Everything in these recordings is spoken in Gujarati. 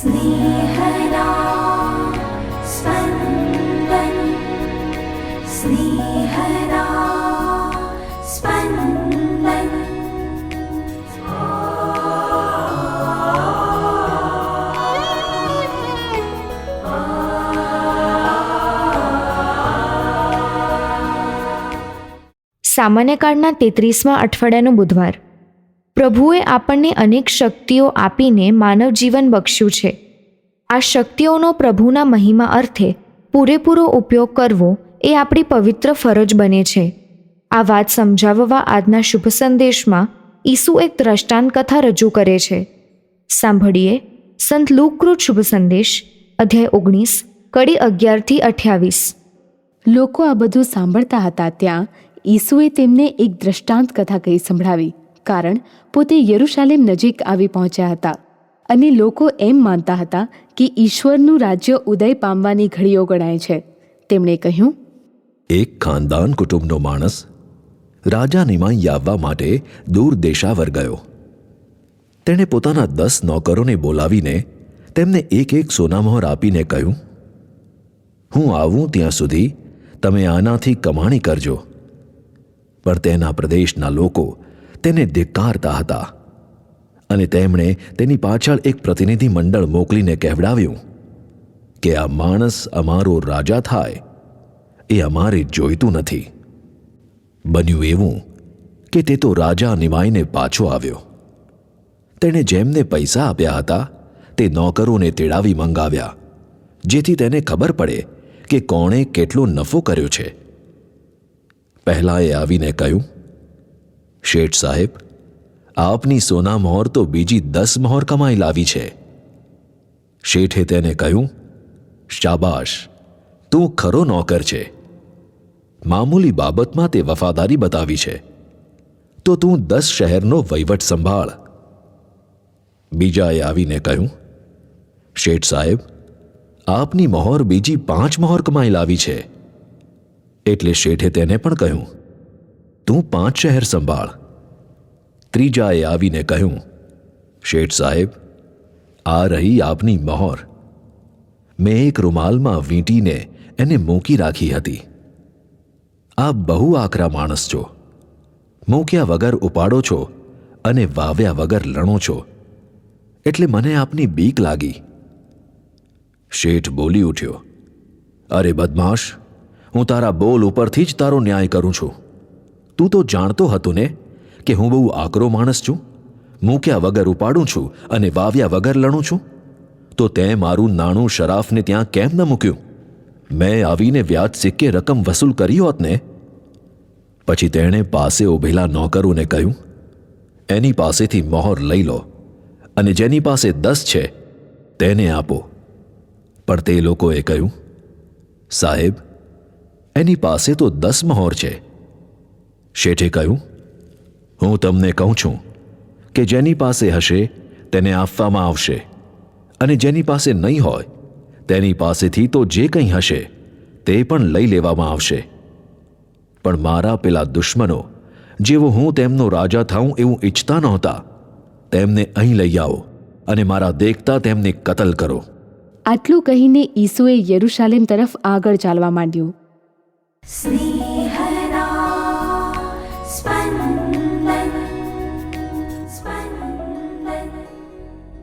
स्नेहदा स्पन्दन स्नेहदा स्पन्दन। સામાન્ય કાળના 33મા અઠવાડિયાનો બુધવાર. પ્રભુએ આપણને અનેક શક્તિઓ આપીને માનવ જીવન બક્ષ્યું છે. આ શક્તિઓનો પ્રભુના મહિમા અર્થે પૂરેપૂરો ઉપયોગ કરવો એ આપણી પવિત્ર ફરજ બને છે. આ વાત સમજાવવા આજના શુભ સંદેશમાં ઈસુ એક દ્રષ્ટાંત કથા રજૂ કરે છે. સાંભળીએ સંત લૂકકૃત શુભ સંદેશ અધ્યાય 19 કડી 11-28. લોકો આ બધું સાંભળતા હતા ત્યાં ઈસુએ તેમને એક દ્રષ્ટાંત કથા કહી સંભળાવી, કારણ પોતે યરૂશાલેમ નજીક આવી પહોંચ્યા હતા અને લોકો એમ માનતા હતા કે ઈશ્વરનું રાજ્ય ઉદય પામવાની ઘડીઓ ગણાય છે. તેમણે કહ્યું, એક ખાનદાન કુટુંબનો માણસ રાજા નિમાઈ આવવા માટે દૂર દેશાવર ગયો. તેણે પોતાના 10 નોકરોને બોલાવીને તેમને એક સોનામહોર આપીને કહ્યું, હું આવું ત્યાં સુધી તમે આનાથી કમાણી કરજો. પણ તેના પ્રદેશના લોકો તેને ધિક્કારતા હતા અને તેમણે તેની પાછળ એક પ્રતિનિધિ મંડળ મોકલીને કહેવડાવ્યું કે આ માણસ અમારો રાજા થાય એ અમારે જોઈતું નથી. બન્યું એવું કે તે તો રાજા નિમાઈને પાછો આવ્યો. તેણે જેમને પૈસા આપ્યા હતા તે નોકરોને તેડાવી મંગાવ્યા, જેથી તેને ખબર પડે કે કોણે કેટલો નફો કર્યો છે. પહેલાએ આવીને કહ્યું, શેઠ સાહેબ, આપની સોના મહોર તો બીજી 10 મહોર કમાઈ લાવી છે. શેઠે તેને કહ્યું, શાબાશ, તું ખરો નોકર છે. મામૂલી બાબતમાં તે વફાદારી બતાવી છે, તો તું 10 શહેરનો વહીવટ સંભાળ. બીજાએ આવીને કહ્યું, શેઠ સાહેબ, આપની મહોર બીજી 5 મહોર કમાઈ લાવી છે. એટલે શેઠે તેને પણ કહ્યું, તું 5 શહેર સંભાળ. ત્રીજાએ આવીને કહ્યું, શેઠ સાહેબ, આ રહી આપની મહોર. મેં એક રૂમાલમાં વીંટીને એને મૂકી રાખી હતી. આપ બહુ આકરા માણસ છો. મૂક્યા વગર ઉપાડો છો અને વાવ્યા વગર લણો છો, એટલે મને આપની બીક લાગી. શેઠ બોલી ઉઠ્યો, અરે બદમાશ, હું તારા બોલ ઉપરથી જ તારો ન્યાય કરું છું. તું તો જાણતો હતો ને કે હું બહુ આકરો માણસ છું. મૂક્યા વગર ઉપાડું છું અને વાવ્યા વગર લણું છું. તો તે મારું નાણું શરાફને ત્યાં કેમ ન મૂક્યું? મેં આવીને વ્યાજ સિક્કે રકમ વસૂલ કરી હોત ને. પછી તેણે પાસે ઊભેલા નોકરોને કહ્યું, એની પાસેથી મહોર લઈ લો અને જેની પાસે 10 છે તેને આપો. પણ તે લોકોએ કહ્યું, સાહેબ, એની પાસે તો 10 મહોર છે. શેઠે કહ્યું, હું તમને કહું છું કે જેની પાસે હશે તેને આપવામાં આવશે, અને જેની પાસે નહીં હોય તેની પાસેથી તો જે કંઈ હશે તે પણ લઈ લેવામાં આવશે. પણ મારા પેલા દુશ્મનો, જેવો હું તેમનો રાજા થાઉં એવું ઈચ્છતા નહોતા, તેમને અહીં લઈ આવો અને મારા દેખતા તેમને કતલ કરો. આટલું કહીને ઈસુએ યરૂશાલેમ તરફ આગળ ચાલવા માંડ્યું. स्नेहदा स्पन्दन स्पन्दन।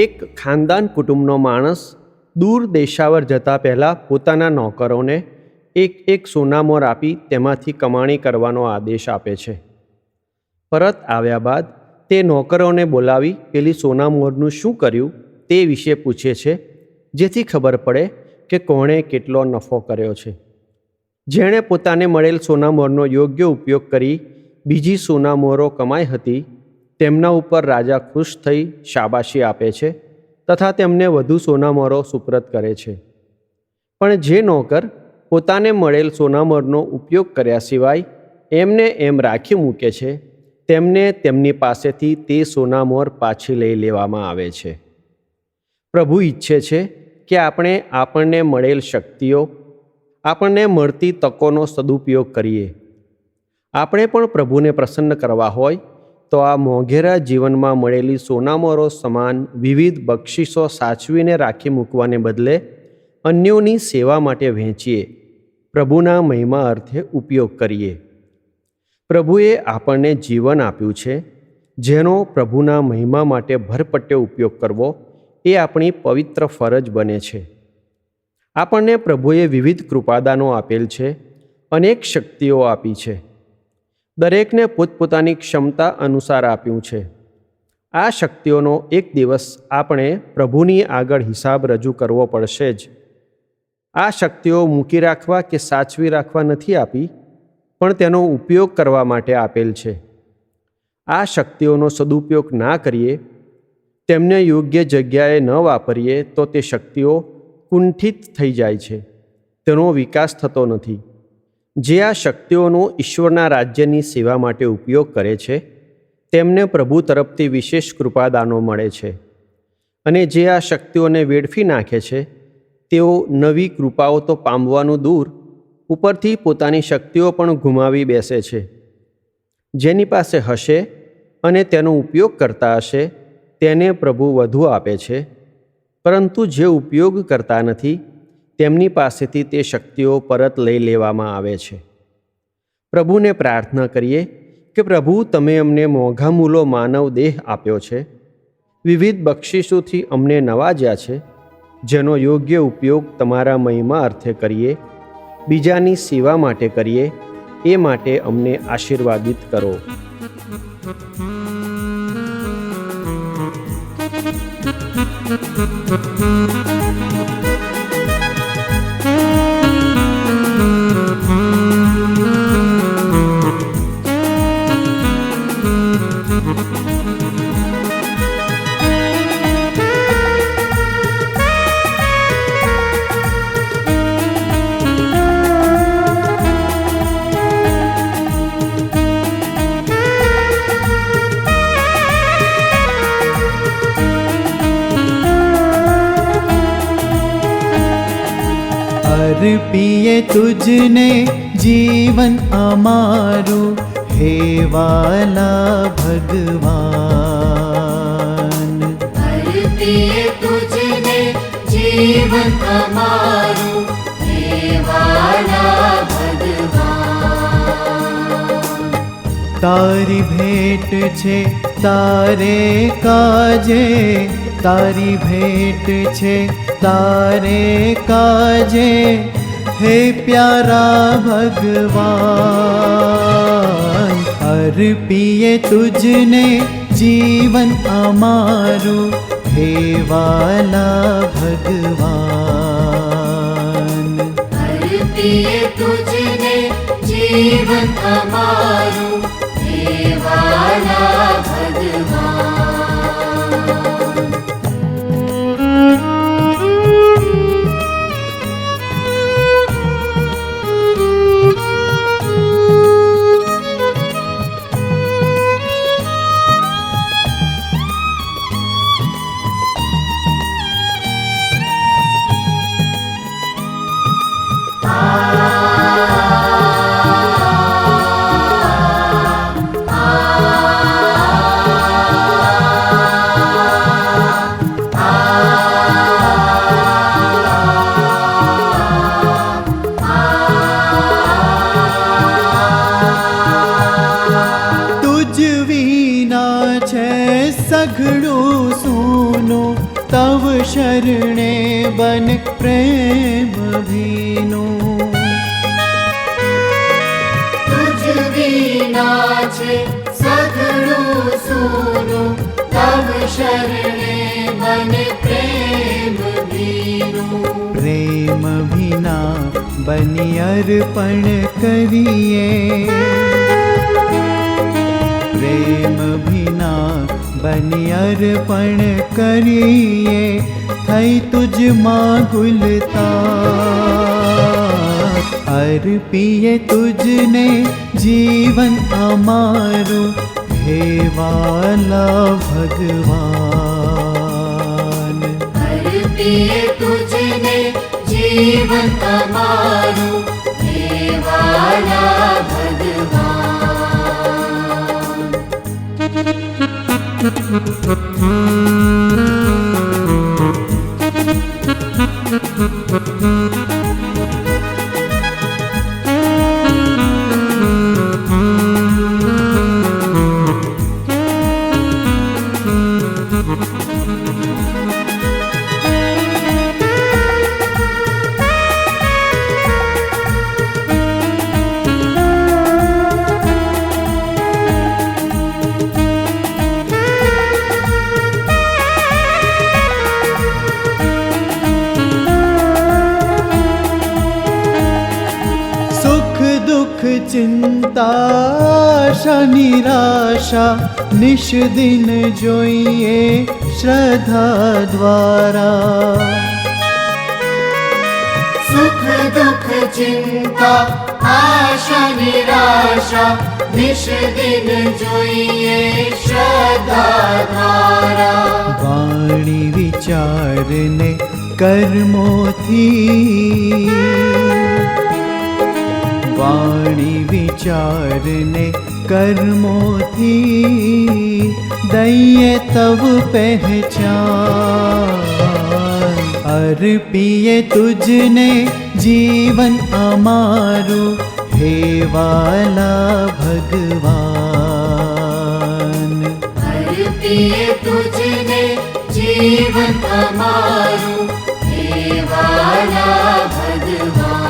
એક ખાનદાન કુટુંબનો માણસ દૂર દેશાવર જતા પહેલાં પોતાના નોકરોને એક સોનામોર આપી તેમાંથી કમાણી કરવાનો આદેશ આપે છે. પરત આવ્યા બાદ તે નોકરોને બોલાવી પેલી સોનામોરનું શું કર્યું તે વિશે પૂછે છે, જેથી ખબર પડે કે કોણે કેટલો નફો કર્યો છે. જેણે પોતાને મળેલ સોનામોરનો યોગ્ય ઉપયોગ કરી બીજી સોનામોરો કમાઈ હતી, તેમના ઉપર રાજા ખુશ થઈ શાબાશી આપે છે તથા તેમને વધુ સોનામોરો સુપ્રત કરે છે. પણ જે નોકર પોતાને મળેલ સોનામોરનો ઉપયોગ કર્યા સિવાય એમને એમ રાખી મૂકે છે, તેમને તેમની પાસેથી તે સોનામોર પાછી લઈ લેવામાં આવે છે. પ્રભુ ઈચ્છે છે કે આપણે આપણને મળેલ શક્તિઓ, આપણને મળતી તકોનો સદુપયોગ કરીએ. આપણે પણ પ્રભુને પ્રસન્ન કરવા હોય તો આ મોંઘેરા જીવનમાં મળેલી સોનામોરો સમાન વિવિધ બક્ષિસો સાચવીને રાખી મૂકવાને બદલે અન્યોની સેવા માટે વહેંચીએ, પ્રભુના મહિમા અર્થે ઉપયોગ કરીએ. પ્રભુએ આપણને જીવન આપ્યું છે, જેનો પ્રભુના મહિમા માટે ભરપટ્ટે ઉપયોગ કરવો એ આપણી પવિત્ર ફરજ બને છે. આપણને પ્રભુએ વિવિધ કૃપાદાનો આપેલ છે, અનેક શક્તિઓ આપી છે. દરેકને પોતપોતાની ક્ષમતા અનુસાર આપ્યું છે. આ શક્તિઓનો એક દિવસ આપણે પ્રભુની આગળ હિસાબ રજૂ કરવો પડશે જ. આ શક્તિઓ મૂકી રાખવા કે સાચવી રાખવા નથી આપી, પણ તેનો ઉપયોગ કરવા માટે આપેલ છે. આ શક્તિઓનો સદુપયોગ ના કરીએ, તેમને યોગ્ય જગ્યાએ ન વાપરીએ તો તે શક્તિઓ કુંઠિત થઈ જાય છે, તેનો વિકાસ થતો નથી. જે આ શક્તિઓનો ઈશ્વરના રાજ્યની સેવા માટે ઉપયોગ કરે છે, તેમને પ્રભુ તરફથી વિશેષ કૃપાદાનો મળે છે. અને જે આ શક્તિઓને વેડફી નાખે છે, તેઓ નવી કૃપાઓ તો પામવાનું દૂર, ઉપરથી પોતાની શક્તિઓ પણ ગુમાવી બેસે છે. જેની પાસે હશે અને તેનો ઉપયોગ કરતા હશે, તેને પ્રભુ વધુ આપે છે, પરંતુ જે ઉપયોગ કરતા નથી, તેમની પાસેથી તે શક્તિઓ પરત લઈ લેવામાં આવે છે. પ્રભુને પ્રાર્થના કરીએ કે પ્રભુ, તમે અમને મોંઘામૂલો માનવ દેહ આપ્યો છે, વિવિધ બક્ષિસોથી અમને નવાજ્યા છે, જેનો યોગ્ય ઉપયોગ તમારા મહિમા અર્થે કરીએ, બીજાની સેવા માટે કરીએ, એ માટે અમને આશીર્વાદિત કરો. अर्पिए तुझने जीवन अमारू, हे वाला भगवान. अर्पिए तुझने जीवन અમારું, હે વાલા ભગવાન. तारी भेंट छे तारे काजे, तारी भेंट छे तारे काजे, हे प्यारा भगवान. अर्पिए तुझने जीवन अमारू, हे वाला भगवान. अर्पिए तुझने जीवन અમારું, હે વાલા ભગવાન. સઘળું સૂનું તવ શરણે બન પ્રેમ ભીનું. તુજ વિના છે સઘળું સૂનું, તવ શરણે બને પ્રેમ ભીનું. પ્રેમ ભીના બની અર્પણ કરીએ, પ્રેમ ભીના બની અર્પણ કરીએ, થઈ તુજમાં ગુલતા. અર્પીએ તુજને જીવન અમારું, હે વાલા ભગવાન. अर्पिए तुझने जीवन અમારું, હે વાલા ભગવાન. सुख दुख चिंता आशा निराशा निश दिन जोइए श्रद्धा द्वारा सुख दुख चिंता आशा निराशा निश दिन जोइए श्रद्धा द्वारा वाणी विचार ने कर्मोथी वाणी विचार ने कर्मोथी दइए तब पहचान अर्पिए तुझने जीवन अमारू हे वाला भगवान अर्पिए तुझने जीवन अमारू हे वाला भगवान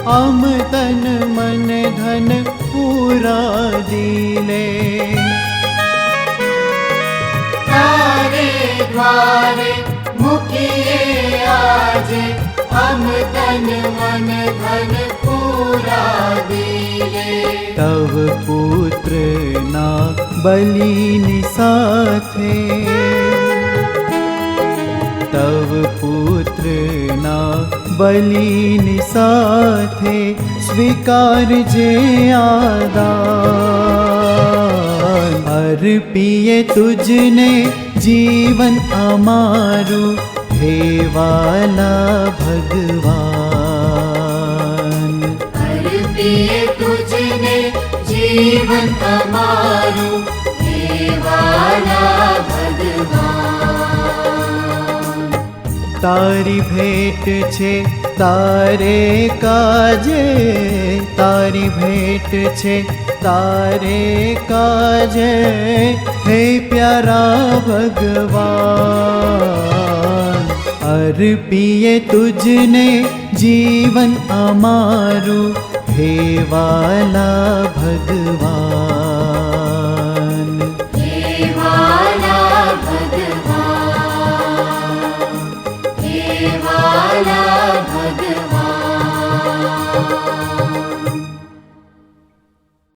हम तन मन धन पूरा दिले तारे द्वारे मुखिए आज हम तन मन धन पूरा दिले तव पुत्र ना बलि निसाथे तव पुत्र ना बलि निसाथे स्वीकार जे आदान अर्पिए तुझने जीवन अमारू हे वाला भगवान अर्पिए तुझने जीवन अमारू हे वाला भगवान तारी भेट छे तारे काजे तारी भेट छे तारे काजे हे प्यारा भगवान अर्पिए तुझने जीवन अमारू हे वाला भगवान